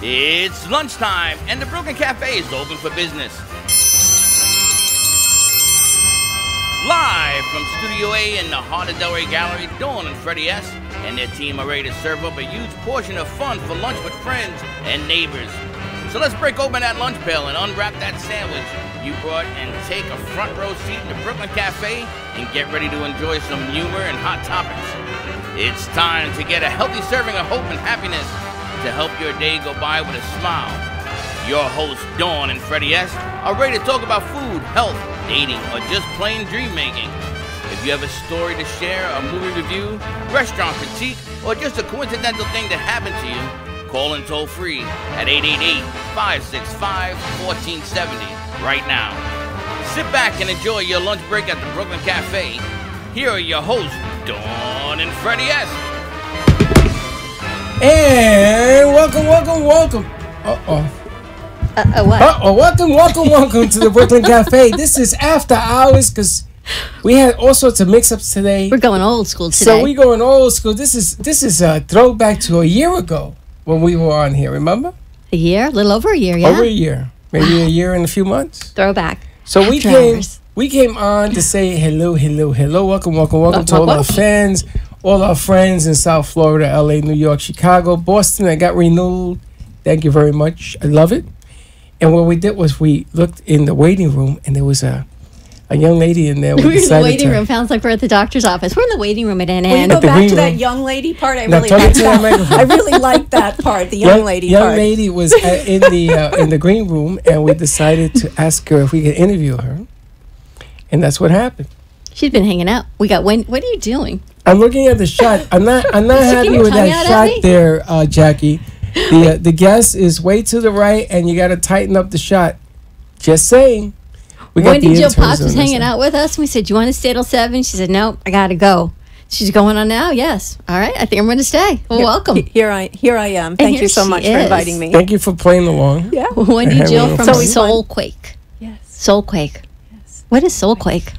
It's lunchtime, and the Brooklyn Cafe is open for business. Live from Studio A in the heart of Delray Gallery, Dawn and Freddie S. and their team are ready to serve up a huge portion of fun for lunch with friends and neighbors. So let's break open that lunch pail and unwrap that sandwich you brought and take a front row seat in the Brooklyn Cafe and get ready to enjoy some humor and hot topics. It's time to get a healthy serving of hope and happiness to help your day go by with a smile. Your hosts, Dawn and Freddie S., are ready to talk about food, health, dating, or just plain dream making. If you have a story to share, a movie review, restaurant critique, or just a coincidental thing that happened to you, call in toll free at 888-565-1470 right now. Sit back and enjoy your lunch break at the Brooklyn Cafe. Here are your hosts, Dawn and Freddie S. And welcome. What? Welcome to the Brooklyn Cafe. This is after hours because we had all sorts of mix-ups today. We're going old school today. So we're going old school. This is a throwback to a year ago when we were on here. Remember? A year, a little over a year, yeah. Over a year, maybe a year and a few months. Throwback. So we came on to say hello. Welcome to all our fans. All our friends in South Florida, LA, New York, Chicago, Boston. I got renewed. Thank you very much. I love it. And what we did was we looked in the waiting room, and there was a young lady in there. We're in the waiting room. Sounds like we're at the doctor's office. We're in the waiting room at NN. Will you go back to that young lady part? I really like that. I really like that part, the young lady part. Young lady was in the green room, and we decided to ask her if we could interview her. And that's what happened. She's been hanging out. What are you doing? I'm looking at the shot. I'm not happy with that shot there, Jackie. The guest is way to the right, and you got to tighten up the shot. Just saying. Wendy Jill Potts was hanging out with us, and we said, "You want to stay till 7?" She said, "Nope, I got to go." She's going on now. Yes. All right. I think I'm going to stay. Well, welcome. Here I am. Thank you so much for inviting me. Thank you for playing along. Yeah. Wendy Jill from Soulquake. Yes. Soulquake. Yes. What is Soulquake?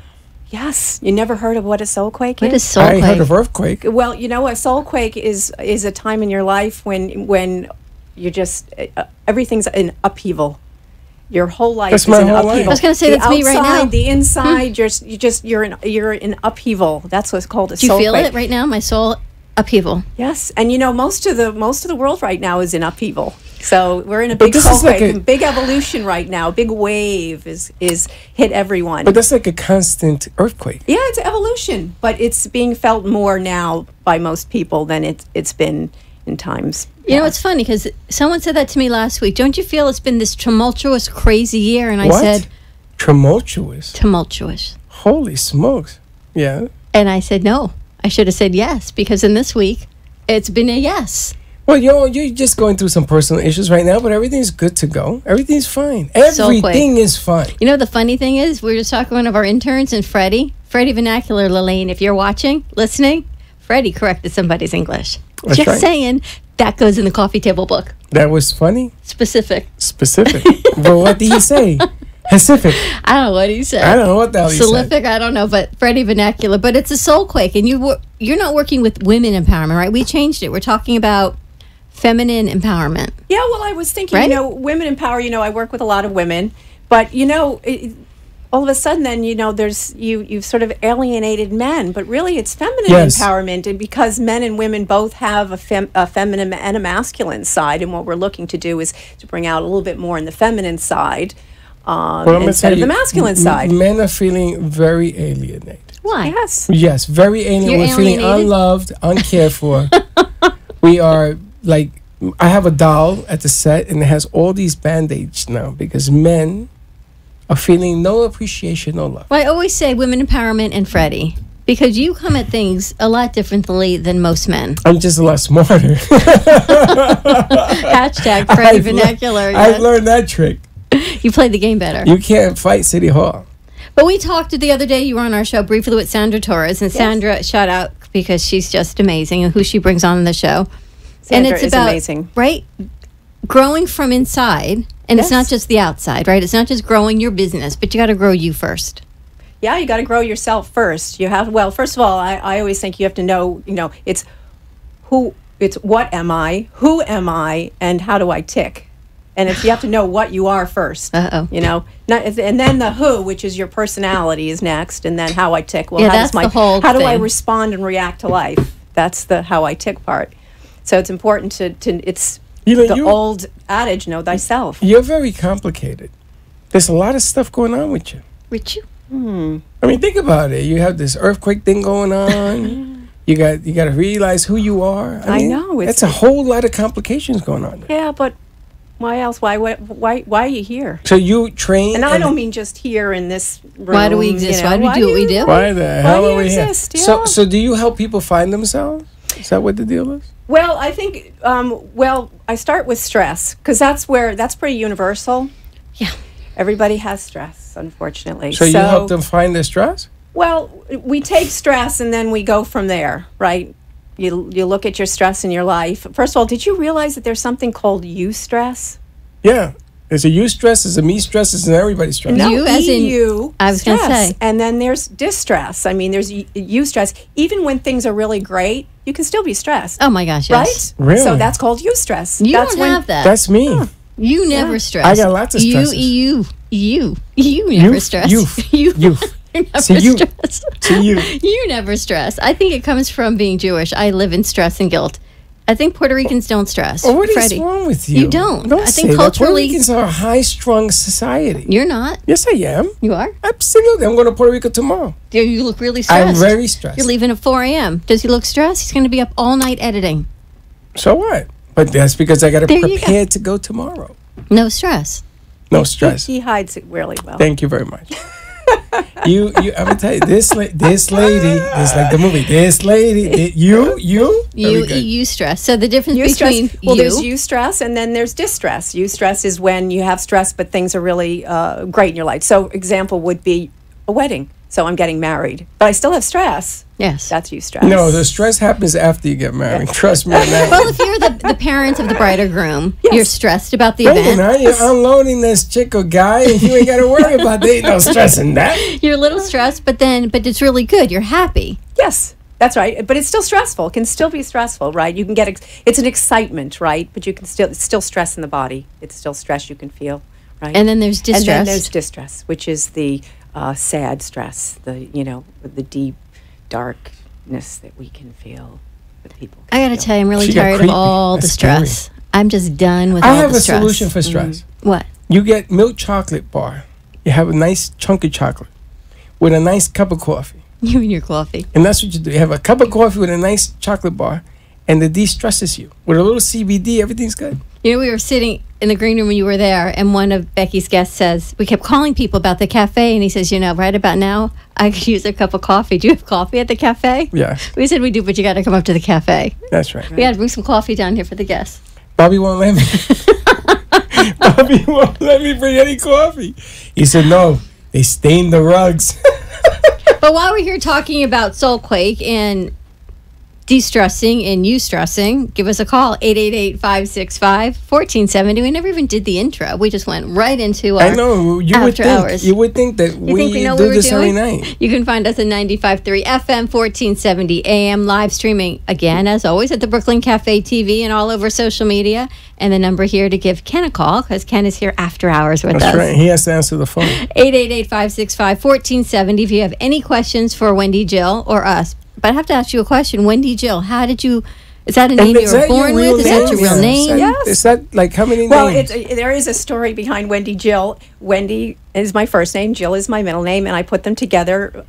Yes. You never heard of what a soulquake is? What is soulquake? I heard of earthquake. Well, you know, a soulquake is a time in your life when you're just everything's in upheaval. Your whole life is in upheaval. I was going to say that's me right now. The inside, you're in upheaval. That's what's called a soulquake. Do you feel it right now? My soul upheaval. Yes, and you know most of the world right now is in upheaval. So we're in a big soulquake, big evolution right now. Big wave is hit everyone. But that's like a constant earthquake. Yeah, it's evolution, but it's being felt more now by most people than it's been in times. You know, it's funny because someone said that to me last week. Don't you feel it's been this tumultuous, crazy year? And I said, tumultuous. Holy smokes! Yeah. And I said no. I should have said yes because in this week, it's been a yes. Well, you're just going through some personal issues right now, but everything's good to go. Everything's fine. Everything is fine. You know, the funny thing is, we were just talking to one of our interns, and Freddie Vernacular, Lelaine, if you're watching, listening, Freddie corrected somebody's English. That's just right. Saying, that goes in the coffee table book. That was funny? Specific. But what did he say? Pacific. I don't know what he said. I don't know what the hell he said. Prolific, I don't know, but Freddie Vernacular. But it's a soulquake, and you're not working with women empowerment, right? We changed it. We're talking about feminine empowerment. Yeah, well, I was thinking, right? Women empower, I work with a lot of women, but, all of a sudden then, there's, you've sort of alienated men, but really it's feminine empowerment, and because men and women both have a feminine and a masculine side, and what we're looking to do is to bring out a little bit more in the feminine side instead of the masculine side. Men are feeling very alienated. Why? Yes, very alienated. We're feeling unloved, uncared for. We are like, I have a doll at the set, and it has all these band-aids now because men are feeling no appreciation, no love. Well, I always say women empowerment and Freddie, because you come at things a lot differently than most men. I'm just a lot smarter. Hashtag Freddie Vernacular. I've learned that trick. You play the game better. You can't fight City Hall. But we talked the other day, you were on our show briefly with Sandra Torres, and Sandra, shout out because she's just amazing and who she brings on the show. Sandra is amazing. Right? Growing from inside, and it's not just the outside, right? It's not just growing your business, but you got to grow you first. Yeah, you got to grow yourself first. You have, well, first of all, I always think you have to know, it's who it's what am I, who am I, and how do I tick? And if you have to know what you are first, you know, and then the who, which is your personality, is next, and then how I tick. Well, how do I respond and react to life? That's the how I tick part. So it's important to it's the old adage, know thyself. You're very complicated. There's a lot of stuff going on with you. With you? I mean, think about it. You have this earthquake thing going on. You got to realize who you are. I know. It's a whole lot of complications going on there. Yeah, but why else? Why are you here? So you train, and I don't mean just here in this room. Why do we exist? Why do we do what we do? Why the hell are we here? Yeah. So do you help people find themselves? Is that what the deal is? Well, I think. I start with stress because that's pretty universal. Yeah. Everybody has stress, unfortunately. So you help them find their stress? Well, we take stress and then we go from there, right? You look at your stress in your life. First of all, did you realize that there's something called eustress? Yeah. There's a eustress, there's a me stress, there's an everybody stress. No, you as in EU I was going to say. And then there's distress. I mean, there's eustress. Even when things are really great, you can still be stressed. Oh my gosh, yes. Right? Really? So that's called eustress. You don't have that. That's me. You never stress. I got lots of stresses. You never stress. You never stress. you. You never stress. I think it comes from being Jewish. I live in stress and guilt. I think Puerto Ricans don't stress. Well, what is Freddie. wrong with you? You don't. Don't I say think that. Puerto culturally, Ricans are a high-strung society. You're not. Yes, I am. You are. Absolutely. I'm going to Puerto Rico tomorrow. You look really stressed. I'm very stressed. You're leaving at 4 a.m. Does he look stressed? He's going to be up all night editing. So what? But that's because I got to prepare to go tomorrow. No stress. No stress. He hides it really well. Thank you very much. I'm gonna tell you, this lady, it's like the movie. This lady, you stress. So the difference between there's eustress and then there's distress. Eustress is when you have stress, but things are really great in your life. So example would be a wedding. So I'm getting married, but I still have stress. Yes. That's eustress. No, the stress happens after you get married. Yeah. Trust me on that. Well, if you're the parents of the bride or groom, you're stressed about the event. Now you're unloading this chick or guy, and you ain't got to worry about there ain't no stress in that. You're a little stressed, but it's really good. You're happy. Yes, that's right. But it's still stressful. It can still be stressful, right? You can get it's an excitement, right? But you can it's still stress in the body. It's still stress you can feel, right? And then there's distress. And then there's distress, which is the sad stress, the deep darkness that we can feel, that people can I gotta tell you, I'm really tired of all the stress. Scary. I'm just done with all the stress. I have a solution for stress. What? You get milk chocolate bar. You have a nice chunk of chocolate with a nice cup of coffee. You and your coffee. And that's what you do. You have a cup of coffee with a nice chocolate bar, and it de-stresses you. With a little CBD, everything's good. You know, we were sitting in the green room when you were there, and one of Becky's guests says, we kept calling people about the cafe, and he says, right about now, I could use a cup of coffee. Do you have coffee at the cafe? Yeah. We said we do, but you got to come up to the cafe. That's right. We had to bring some coffee down here for the guests. Bobby won't let me. Bobby won't let me bring any coffee. He said, no, they stained the rugs. But while we're here talking about Soulquake and de-stressing and eustressing, give us a call, 888-565-1470. We never even did the intro. We just went right into our after hours. You would think that we do this every night. You can find us at 95.3 FM, 1470 AM, live streaming, again, as always, at the Brooklyn Cafe TV and all over social media. And the number here to give Ken a call, because Ken is here after hours with us. That's right. He has to answer the phone. 888-565-1470 if you have any questions for Wendy Jill or us. But I have to ask you a question. Wendy Jill, how did you... Is that a name you were born with? Is that your real name? Yes. Is that like how many names? Well, there is a story behind Wendy Jill. Wendy is my first name. Jill is my middle name. And I put them together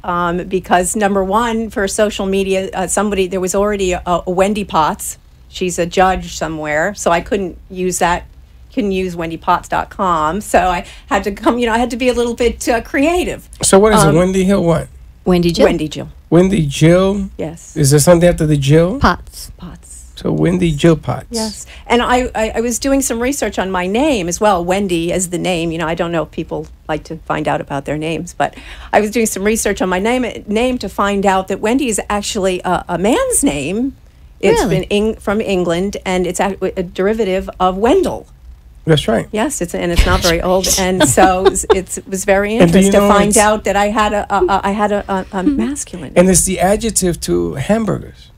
because, number one, for social media, there was already a Wendy Potts. She's a judge somewhere. So I couldn't use that. Couldn't use wendypotts.com. So I had to come, I had to be a little bit creative. So what is it? Wendy Hill what? Wendy Jill. Wendy Jill. Wendy Jill? Yes. Is there something after the Jill? Potts. So Wendy Jill Potts. Yes. And I was doing some research on my name as well, Wendy as the name. I don't know if people like to find out about their names, but I was doing some research on my name to find out that Wendy is actually a man's name. It's been from England, and it's a derivative of Wendell. That's right. Yes, it's not very old, and so it was very interesting to find out that I had a masculine. And it's the adjective to hamburgers.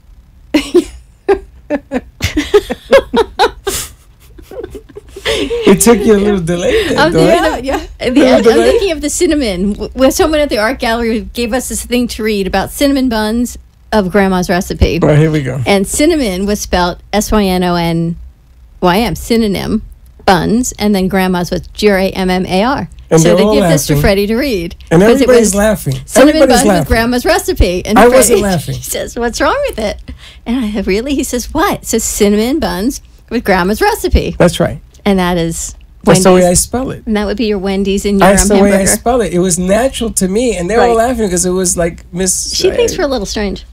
It took you a little delay. There, I'm Little delay? thinking of the cinnamon. Where someone at the art gallery gave us this thing to read about cinnamon buns of Grandma's recipe. Right, here we go. And cinnamon was spelled SYNONYM, synonym, buns, and then Grandma's was GRAMMAR. And So they're they all give this to laughing. Freddie to read. And 'Cause it everybody's was laughing. Cinnamon Everybody's bun with laughing. Grandma's recipe. And I Freddie- wasn't laughing. He says, "What's wrong with it?" And I said, "Really?" He says, "What?" It says cinnamon buns with Grandma's recipe. That's right. And that is That's Wendy's. the way I spell it. And that would be your Wendy's and your That's the way I hamburger. spell it. It was natural to me, and they were all Right. laughing because it was like Miss. She thinks we're a little strange.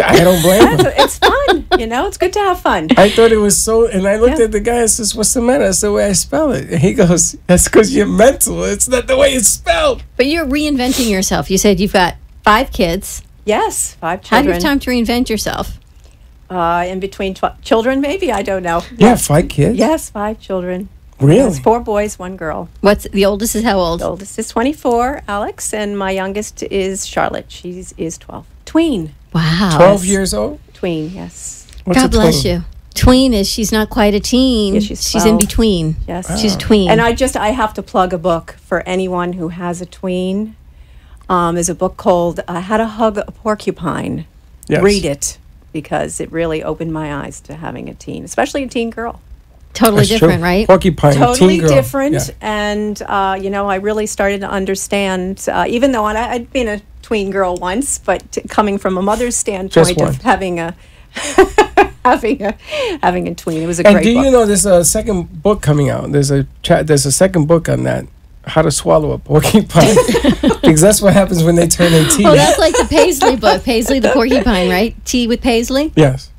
I don't blame her. It's fun. It's good to have fun. I thought it was so, and I looked Yeah. at the guy and says, "What's the matter?" That's the way I spell it. And he goes, "That's because you're mental. It's not the way it's spelled." But you're reinventing yourself. You said you've got 5 kids. Yes, 5 How do you children. have time to reinvent yourself? In between children, maybe, I don't know. You have 5 kids? Yes, 5 children. Really? Yes, 4 boys, 1 girl. What's the oldest is how old? The oldest is 24, Alex, and my youngest is Charlotte. She is 12. Tween. Wow. 12 years old? Tween, yes. What's God a bless tween? you. Tween is she's not quite a teen. Yeah, she's in 12. between. Yes. She's a tween. And I have to plug a book for anyone who has a tween. There's a book called How to Hug a Porcupine. Yes. Read it, because it really opened my eyes to having a teen, especially a teen girl. totally That's different, true. right? Porcupine, Totally teen girl. different. Yeah. And, I really started to understand, even though I'd been a tween girl once, but coming from a mother's standpoint one. of having a having a tween, it was a And great do book. you know there's a second book coming out? There's a second book on that. How to swallow a porcupine. Because that's what happens when they turn 18. Oh, that's like the Paisley book. Paisley the porcupine, right? Tea with Paisley? Yes.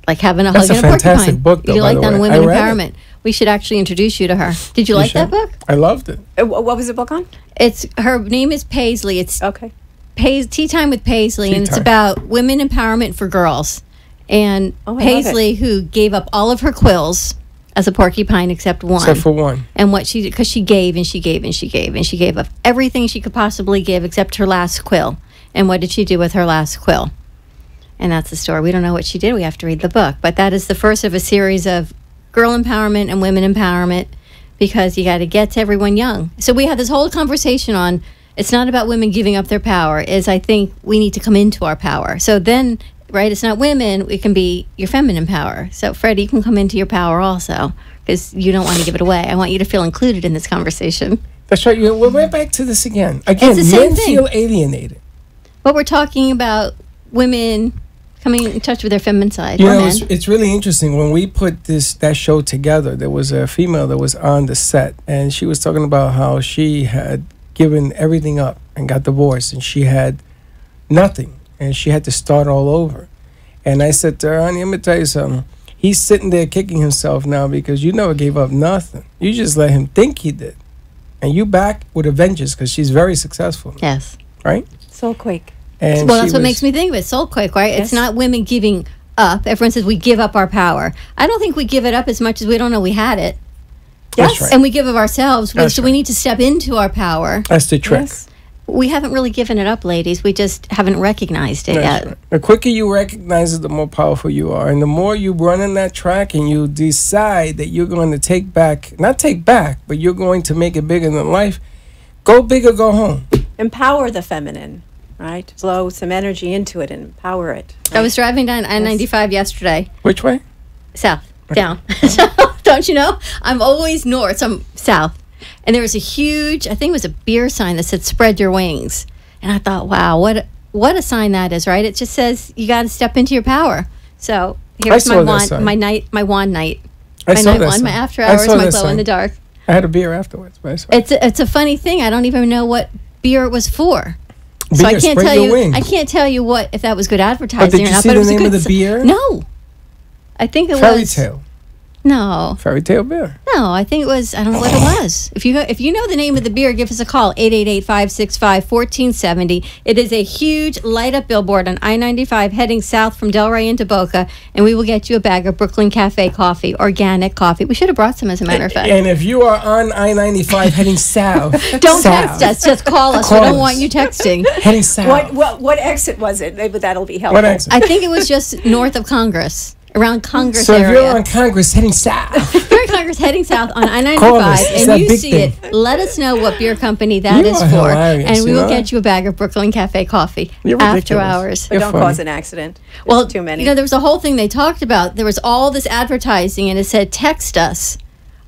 Like having a That's hug a and a fantastic porcupine. book, though, you by like the that on way. women I read it. empowerment. We should actually introduce you to her. Did you like that should. book? I loved it. What was the book on? It's her name is Paisley. It's Okay. Tea Time with Paisley, Tea and it's Time. about women empowerment for girls. And Oh, I love Paisley, who gave up all of her quills as a porcupine except one. Except for one. And what she, because she gave and she gave and she gave and she gave up everything she could possibly give except her last quill. And what did she do with her last quill? And that's the story. We don't know what she did. We have to read the book. But that is the first of a series of girl empowerment and women empowerment, because you got to get to everyone young. So we had this whole conversation on, it's not about women giving up their power, is I think we need to come into our power. So then, right, it's not women, it can be your feminine power. So Freddie, you can come into your power also, because you don't want to give it away. I want you to feel included in this conversation. That's right. We're right back to this again. Again, It's the same men thing. feel alienated. But we're talking about women coming in touch with their feminine side. You or know, men. it's really interesting. When we put that show together, there was a female that was on the set, and she was talking about how she had given everything up and got divorced, and she had nothing, and she had to start all over. And I said to her, honey, let me tell you something. He's sitting there kicking himself now because you never gave up nothing. You just let him think he did. And you back with a vengeance, because she's very successful, Yes. right? So quick. And Well, she that's what was- makes me think of it. Soul Quake, right? It's Yes. not women giving up. Everyone says we give up our power. I don't think we give it up as much as we don't know we had it. That's Yes. right. And we give of ourselves. That's So we right. need to step into our power. That's the trick. Yes. We haven't really given it up, ladies. We just haven't recognized it That's yet. right. The quicker you recognize it, the more powerful you are. And the more you run in that track and you decide that you're going to not take back, but you're going to make it bigger than life, go big or go home. Empower the feminine, right? Flow some energy into it and empower it. I was driving down I-95 yesterday. Which way? South, down. So, don't you know? I'm always north, so I'm south. And there was a huge, I think it was a beer sign that said "Spread your wings," and I thought, wow, what a sign that is, right? It just says you got to step into your power. So here's saw my that wand, sign. my wand night, I my saw night that wand, sign. my after I hours, saw my that glow in sign. the dark. I had a beer afterwards. But I saw it. It's a funny thing. I don't even know what beer it was for. So I Beer, can't spread tell your you. wings. I can't tell you what if that was good advertising But did or you not. see But the it was a name of good the beer? No, I think it Fairy was Tale. No, Fairy Tale beer. no. I think it was. I don't know what it was. If you know the name of the beer, give us a call 888-565-1470. It is a huge light up billboard on I-95 heading south from Delray into Boca, and we will get you a bag of Brooklyn Cafe coffee, organic coffee. We should have brought some, as a matter of fact. And if you are on I-95 heading south, Don't south, text us. Just call us. Call we don't us. want you texting. Heading south. What exit was it? Maybe that'll be helpful. What exit? I think it was just north of Congress, around Congress So if area. you're on Congress heading south, You're in Congress Congress heading south on Call I-95 us. It's and that you big see thing. it, let us know what beer company that You is are for. hilarious, And we you will know get you a bag of Brooklyn Cafe coffee You're after ridiculous. hours. But You're don't funny. cause an accident. There's Well, too many. you know, there was a whole thing they talked about. There was all this advertising, and it said, text us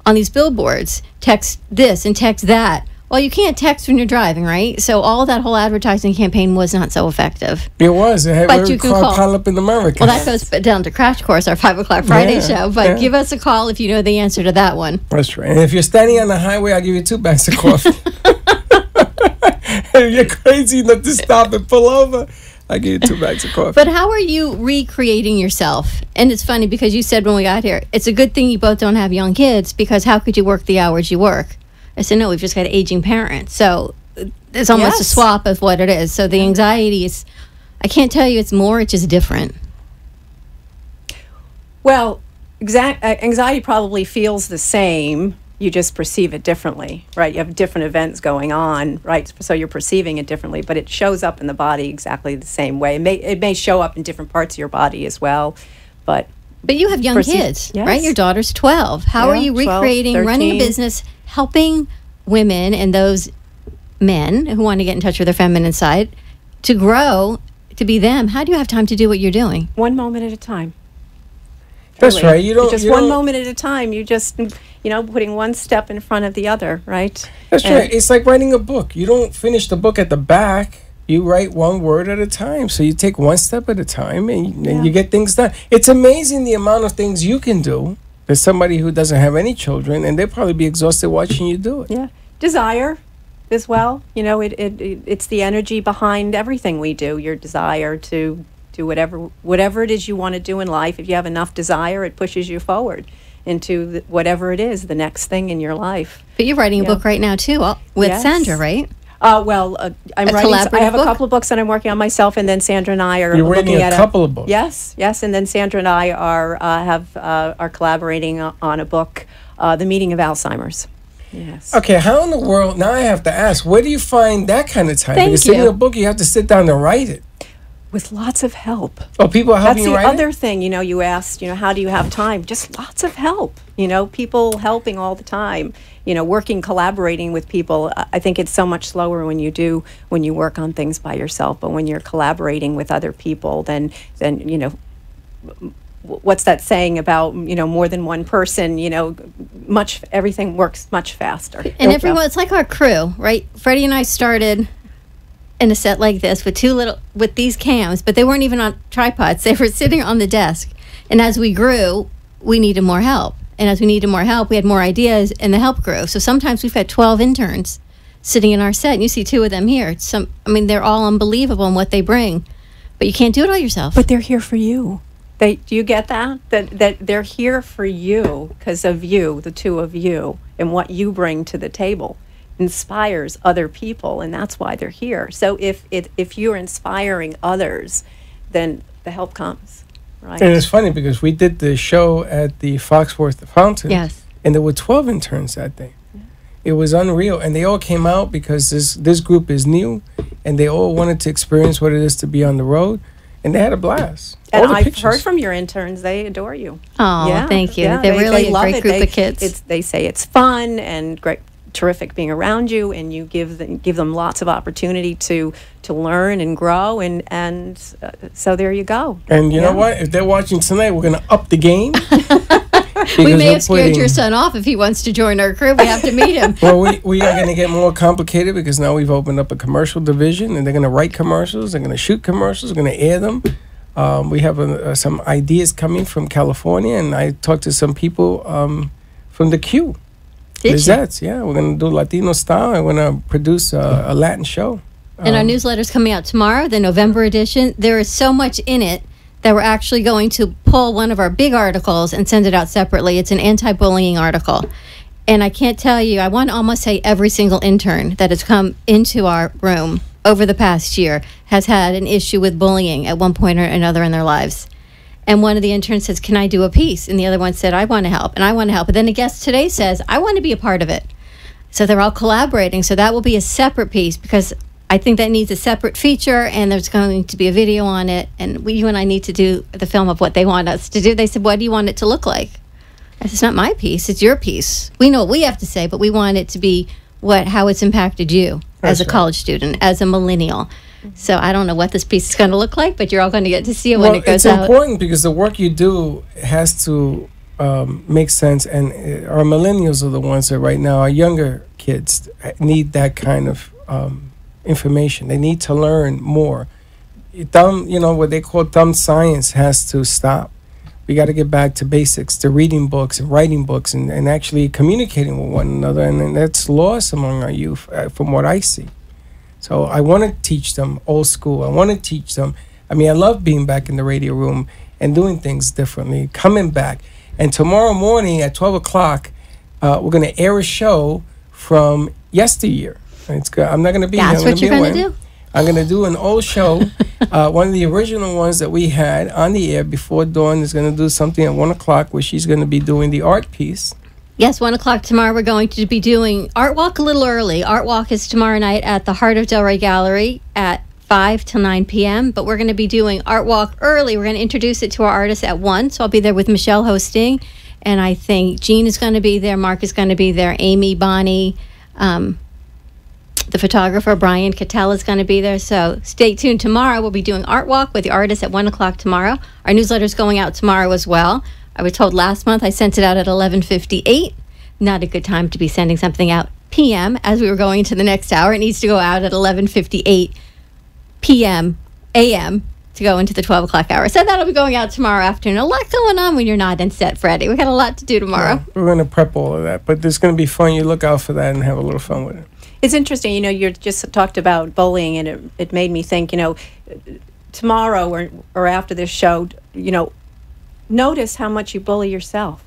on these billboards. Text this and text that. Well, you can't text when you're driving, right? So all that whole advertising campaign was not so effective. It was. It had But every you can car call. pile up in America. Well, that goes down to Crash Course, our 5 o'clock Friday Yeah, show. But yeah. give us a call if you know the answer to that one. That's right. And if you're standing on the highway, I'll give you 2 bags of coffee. If you're crazy enough to stop and pull over, I'll give you 2 bags of coffee. But how are you recreating yourself? And it's funny because you said when we got here, it's a good thing you both don't have young kids because how could you work the hours you work? I said, no, we've just got aging parents. So it's almost a Yes. swap of what it is. So the anxiety is, I can't tell you it's more, it's just different. Well, anxiety probably feels the same. You just perceive it differently, right? You have different events going on, right? So you're perceiving it differently, but it shows up in the body exactly the same way. It may show up in different parts of your body as well, but But you have young kids, Yes. right? Your daughter's 12. How are Yeah, you 12, recreating, running a 13. business, helping women and those men who want to get in touch with their feminine side to grow, to be them? How do you have time to do what you're doing? one moment at a time. That's Really. right. You don't. Just you one don't- moment at a time. You just, putting one step in front of the other, right? That's And- right. It's like writing a book. You don't finish the book at the back. You write one word at a time. So you take one step at a time and you get things done. It's amazing the amount of things you can do. There's somebody who doesn't have any children, and they'll probably be exhausted watching you do it. Yeah, desire as well. It's the energy behind everything we do. Your desire to do whatever it is you want to do in life. If you have enough desire, it pushes you forward into whatever it is, the next thing in your life. But you're writing a book right now, too, with Yes. Sandra, right? I'm A writing. I collaborative have a book? couple of books that I'm working on myself, and then Sandra and I are You're looking writing at a couple of books. Yes, and then Sandra and I are collaborating on a book, The Meaning of Alzheimer's. Yes. Okay, how in the world? Now I have to ask, where do you find that kind of time? Thank because you. sitting a book, you have to sit down and write it. With lots of help. Oh, people are That's helping the you write other it? thing, you asked, how do you have time? Just lots of help, people helping all the time, working, collaborating with people. I think it's so much slower when you work on things by yourself, but when you're collaborating with other people, then what's that saying about, more than one person, everything works much faster. And everyone, it's like our crew, right? Freddie and I started in a set like this with these cams, but they weren't even on tripods. They were sitting on the desk. And as we grew, we needed more help. And as we needed more help, we had more ideas, and the help grew. So sometimes we've had 12 interns sitting in our set. And you see 2 of them here. They're all unbelievable in what they bring. But you can't do it all yourself. But they're here for you. Do you get that? That they're here for you because of you, the 2 of you, and what you bring to the table inspires other people, and that's why they're here. So if you're inspiring others, then the help comes, right? And it's funny because we did the show at the Foxworth Fountain. Yes. And there were 12 interns that day. It was unreal. And they all came out because this group is new, and they all wanted to experience what it is to be on the road. And they had a blast. And All the I've pictures. heard from your interns; they adore you. Oh, thank you. They're really a love great it. group of kids. They say it's fun and great, terrific being around you, and you give them lots of opportunity to learn and grow, and so there you go. And you know what? If they're watching tonight, we're going to up the game. We may have scared your son off. If he wants to join our crew, we have to meet him. Well, we are going to get more complicated because now we've opened up a commercial division, and they're going to write commercials, they're going to shoot commercials, they're going to air them. We have some ideas coming from California, and I talked to some people from the Q. Did you? Lizette's, yeah. We're going to do Latino style, and we're going to produce a Latin show. And our newsletter's coming out tomorrow, the November edition. There is so much in it that we're actually going to pull one of our big articles and send it out separately. It's an anti-bullying article. And I can't tell you, I want to almost say every single intern that has come into our room over the past year has had an issue with bullying at one point or another in their lives. And one of the interns says, can I do a piece? And the other one said, I want to help, and I want to help. And then the guest today says, I want to be a part of it. So they're all collaborating. So that will be a separate piece because I think that needs a separate feature, and there's going to be a video on it. And you and I need to do the film of what they want us to do. They said, what do you want it to look like? It's not my piece, it's your piece. We know what we have to say, but we want it to be how it's impacted you as a college student, as a millennial. So I don't know what this piece is going to look like, but you're all going to get to see it when it goes out. It's important because the work you do has to make sense, and our millennials are the ones that right now, our younger kids need that kind of information. They need to learn more. What they call dumb science has to stop. We got to get back to basics, to reading books and writing books and actually communicating with one another. And that's lost among our youth, from what I see. So I want to teach them old school. I want to teach them. I mean, I love being back in the radio room and doing things differently, coming back. And tomorrow morning at 12 o'clock, we're going to air a show from yesteryear. It's good. I'm not going to be here. That's what you're going to do? I'm going to do an old show. One of the original ones that we had on the air before Dawn is going to do something at 1 o'clock where she's going to be doing the art piece. Yes, 1 o'clock tomorrow. We're going to be doing Art Walk a little early. Art Walk is tomorrow night at the Heart of Delray Gallery at 5 till 9 p.m. But we're going to be doing Art Walk early. We're going to introduce it to our artists at 1. So I'll be there with Michelle hosting. And I think Jean is going to be there. Mark is going to be there. Amy, Bonnie, the photographer, Brian Cattell, is going to be there. So stay tuned. Tomorrow we'll be doing Art Walk with the artists at 1 o'clock tomorrow. Our newsletter is going out tomorrow as well. I was told last month I sent it out at 11:58. Not a good time to be sending something out p.m. as we were going into the next hour. It needs to go out at 11:58 p.m. a.m. to go into the 12 o'clock hour. So that'll be going out tomorrow afternoon. A lot going on when you're not in set, Freddie. We got a lot to do tomorrow. Yeah, we're going to prep all of that, but it's going to be fun. You look out for that and have a little fun with it. It's interesting, you just talked about bullying, and it made me think, tomorrow or after this show, notice how much you bully yourself.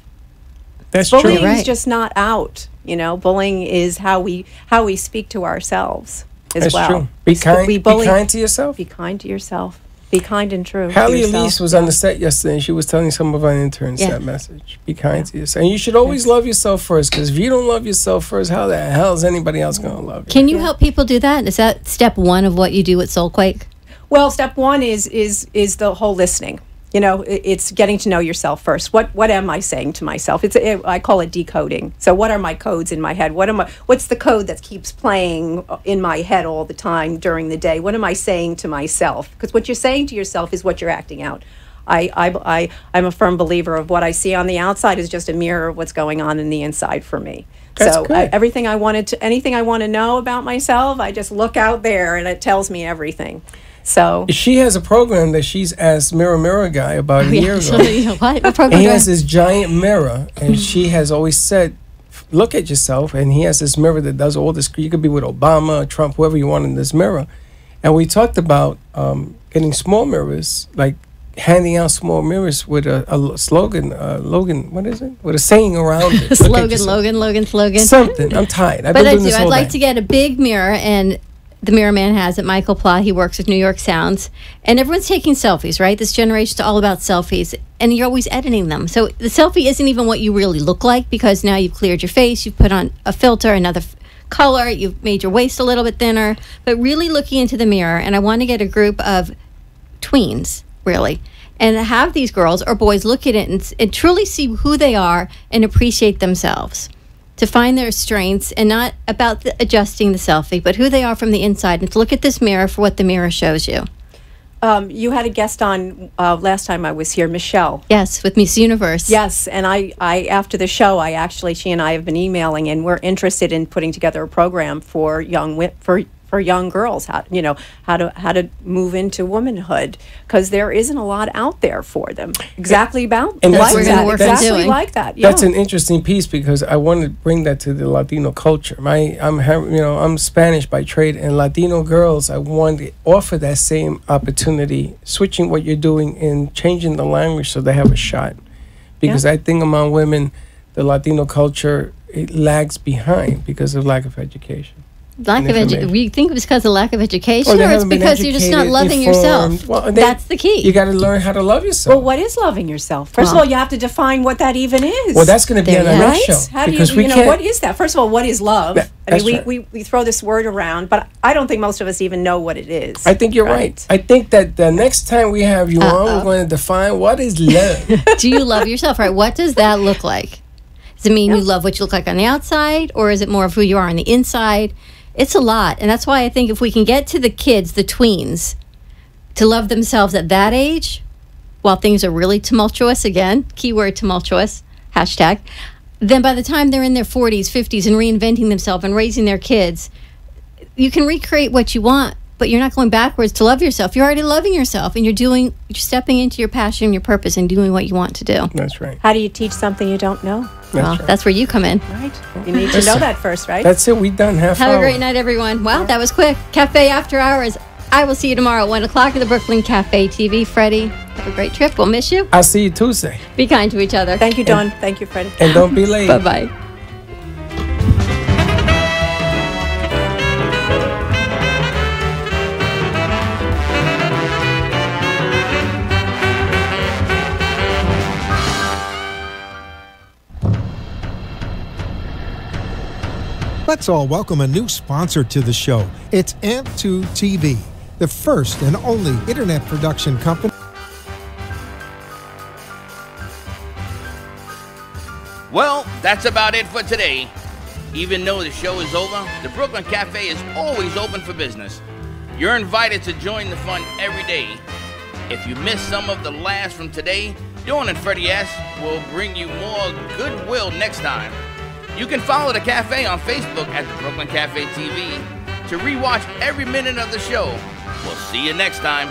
That's Bullying true. is just not out. Bullying is how we speak to ourselves as That's well. True. Be kind. Be kind to yourself. Be kind to yourself. Be kind and true. Hallie Elise was on the set yesterday, and she was telling some of our interns that message. Be kind to yourself. And you should always love yourself first, because if you don't love yourself first, how the hell is anybody else going to love you? Can you help people do that? Is that step one of what you do at Soulquake? Well, step one is the whole listening. It's getting to know yourself first. What am I saying to myself? I call it decoding. So what are my codes in my head? What's the code that keeps playing in my head all the time during the day? What am I saying to myself? Because what you're saying to yourself is what you're acting out. I'm a firm believer of what I see on the outside is just a mirror of what's going on in the inside for me. That's good. Anything I want to know about myself, I just look out there and it tells me everything. So she has a program that she's asked Mirror Guy about a year ago. What program? He has this giant mirror, and she has always said, look at yourself. And he has this mirror that does all this. You could be with Obama, Trump, whoever you want in this mirror. And we talked about getting small mirrors, like handing out small mirrors with a slogan, Logan, what is it? With a saying around it. Slogan. Something. I'm tired. I've but been doing this I'd all like day. to get a big mirror, and the Mirror Man has it. Michael Pla, he works with New York Sounds, and everyone's taking selfies, right? This generation's all about selfies, and you're always editing them. So the selfie isn't even what you really look like, because now you've cleared your face, you've put on a filter, another color, you've made your waist a little bit thinner, but really looking into the mirror. And I want to get a group of tweens, really, and have these girls or boys look at it and truly see who they are and appreciate themselves, to find their strengths, and not about adjusting the selfie, but who they are from the inside, and to look at this mirror for what the mirror shows you. You had a guest on last time I was here, Michelle. Yes, with Miss Universe. Yes, and I after the show, she and I have been emailing, and we're interested in putting together a program for young girls, how to move into womanhood, because there isn't a lot out there for them. Exactly about and like we're that. work Exactly doing. like that. Yeah. That's an interesting piece, because I want to bring that to the Latino culture. I'm Spanish by trade, and Latino girls, I want to offer that same opportunity, switching what you're doing and changing the language so they have a shot. Because I think among women, the Latino culture, it lags behind because of lack of education. Lack of education. We think it's because of lack of education, They or it's haven't been because you're just not educated, loving informed. yourself. Well, That's the key. You got to learn how to love yourself. Well, what is loving yourself? First of all, you have to define what that even is. Well, that's going to be There on you our go. next show. How do because you we can't. what is that? First of all, what is love? That's we throw this word around, but I don't think most of us even know what it is. I think you're right. I think that the next time we have you on, we're going to define what is love. Do you love yourself? Right? What does that look like? Does it mean you love what you look like on the outside, or is it more of who you are on the inside? It's a lot. And that's why I think if we can get to the kids, the tweens, to love themselves at that age, while things are really tumultuous, again, keyword tumultuous, hashtag, then by the time they're in their 40s, 50s, and reinventing themselves and raising their kids, you can recreate what you want, but you're not going backwards to love yourself. You're already loving yourself, and you're stepping into your passion and your purpose and doing what you want to do. That's right. How do you teach something you don't know? That's where you come in. Right. You need to know that first, right? That's it. We done half Have hour. a great night, everyone. Wow, that was quick. Cafe After Hours. I will see you tomorrow at 1 o'clock at the Brooklyn Cafe TV. Freddie, have a great trip. We'll miss you. I'll see you Tuesday. Be kind to each other. Thank you, Dawn. Thank you, Freddie. And don't be late. Bye-bye. Let's all welcome a new sponsor to the show. It's AMP2 TV, the first and only internet production company. Well, that's about it for today. Even though the show is over, the Brooklyn Cafe is always open for business. You're invited to join the fun every day. If you missed some of the laughs from today, Dawn and Freddie S. will bring you more goodwill next time. You can follow the cafe on Facebook at the Brooklyn Cafe TV to rewatch every minute of the show. We'll see you next time.